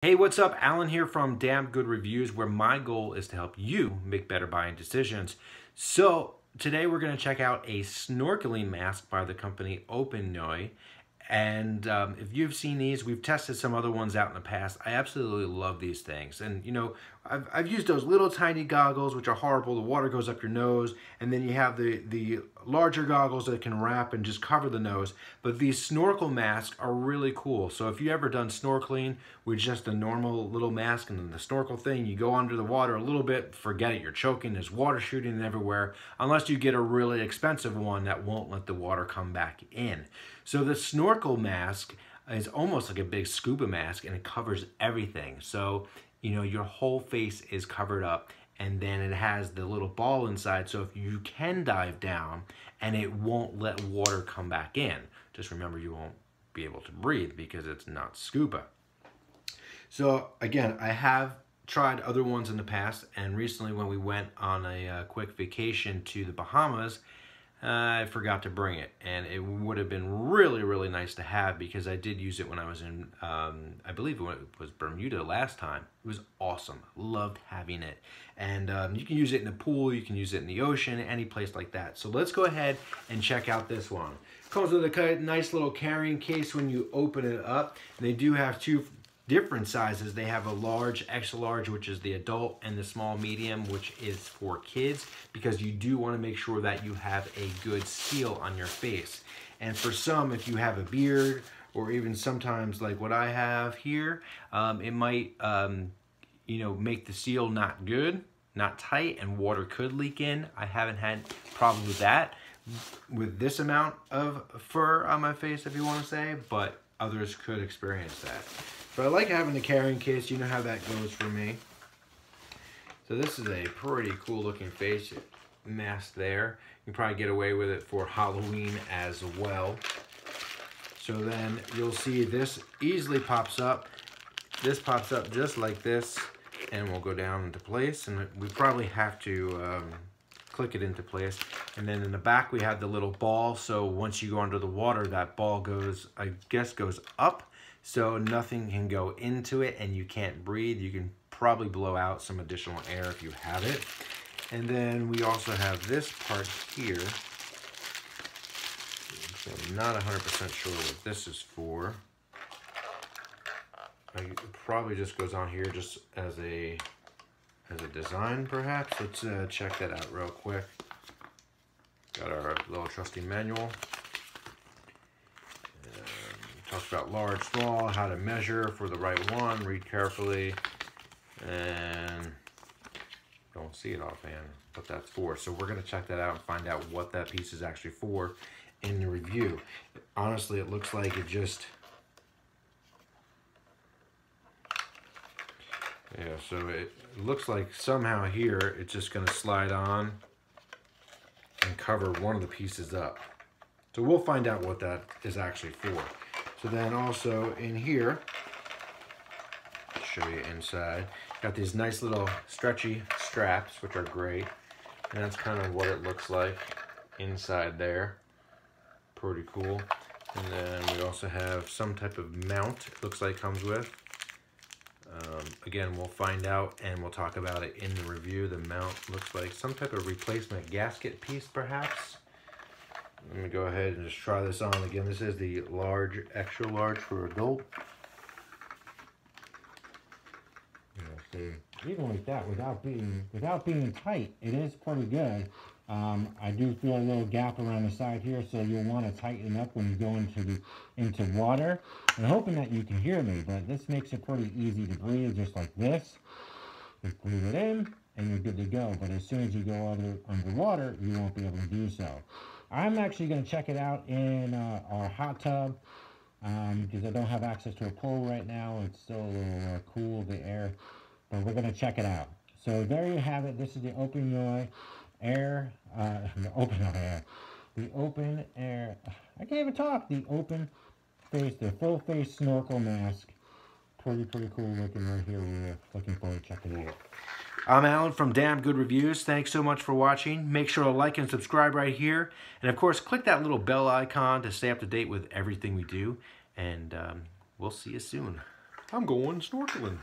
Hey, what's up? Alan here from Damn Good Reviews, where my goal is to help you make better buying decisions. So today we're going to check out a snorkeling mask by the company Openuye. And if you've seen these, we've tested some other ones out in the past. I absolutely love these things. And you know, I've used those little tiny goggles, which are horrible. The water goes up your nose. And then you have the larger goggles that can wrap and just cover the nose. But these snorkel masks are really cool. So if you ever done snorkeling with just a normal little mask and then the snorkel thing, you go under the water a little bit, forget it, you're choking, there's water shooting everywhere, unless you get a really expensive one that won't let the water come back in. So the snorkel mask is almost like a big scuba mask, and it covers everything. So, you know, your whole face is covered up, and then it has the little ball inside, so if you can dive down and it won't let water come back in. Just remember, you won't be able to breathe because it's not scuba. So again, I have tried other ones in the past, and recently when we went on a quick vacation to the Bahamas, I forgot to bring it, and it would have been really nice to have, because I did use it when I was in, I believe it was Bermuda last time. It was awesome. Loved having it. And you can use it in the pool, you can use it in the ocean, any place like that. So let's go ahead and check out this one. Comes with a nice little carrying case when you open it up. And they do have two different sizes. They have a large, extra large, which is the adult, and the small medium, which is for kids, because you do want to make sure that you have a good seal on your face. And for some, if you have a beard, or even sometimes like what I have here, it might you know, make the seal not good, not tight, and water could leak in. I haven't had a problem with that with this amount of fur on my face, if you want to say, but others could experience that. But I like having the carrying case. You know how that goes for me. So this is a pretty cool looking face mask there. You can probably get away with it for Halloween as well. So then you'll see this easily pops up. This pops up just like this, and will go down into place. And we probably have to click it into place. And then in the back we have the little ball. So once you go under the water, that ball goes, I guess, goes up. So nothing can go into it and you can't breathe. You can probably blow out some additional air if you have it. And then we also have this part here. So I'm not 100% sure what this is for. It probably just goes on here just as a design, perhaps. Let's check that out real quick. Got our little trusty manual. Talks about large, small, how to measure for the right one, read carefully, and don't see it offhand what that's for. So we're going to check that out and find out what that piece is actually for in the review. Honestly, it looks like it just, yeah, so it looks like somehow here it's just going to slide on and cover one of the pieces up. So we'll find out what that is actually for. So then also in here, I'll show you inside, got these nice little stretchy straps, which are great. And that's kind of what it looks like inside there. Pretty cool. And then we also have some type of mount, it looks like comes with. Again, we'll find out and we'll talk about it in the review. The mount looks like some type of replacement gasket piece, perhaps. Let me go ahead and just try this on. Again, this is the large, extra large for adult. Even like that, without being tight, it is pretty good. I do feel a little gap around the side here, so you'll want to tighten up when you go into water. I'm hoping that you can hear me, but this makes it pretty easy to breathe, just like this. Just breathe it in, and you're good to go. But as soon as you go underwater, you won't be able to do so. I'm actually going to check it out in our hot tub, because I don't have access to a pool right now. It's still a little cool, the air, but we're going to check it out. So there you have it. This is the Openuye Air, the Open Air, I can't even talk, the the full face snorkel mask. Pretty cool looking right here. We're looking forward to checking it out. I'm Alan from Damn Good Reviews. Thanks so much for watching. Make sure to like and subscribe right here. And of course, click that little bell icon to stay up to date with everything we do. And we'll see you soon. I'm going snorkeling.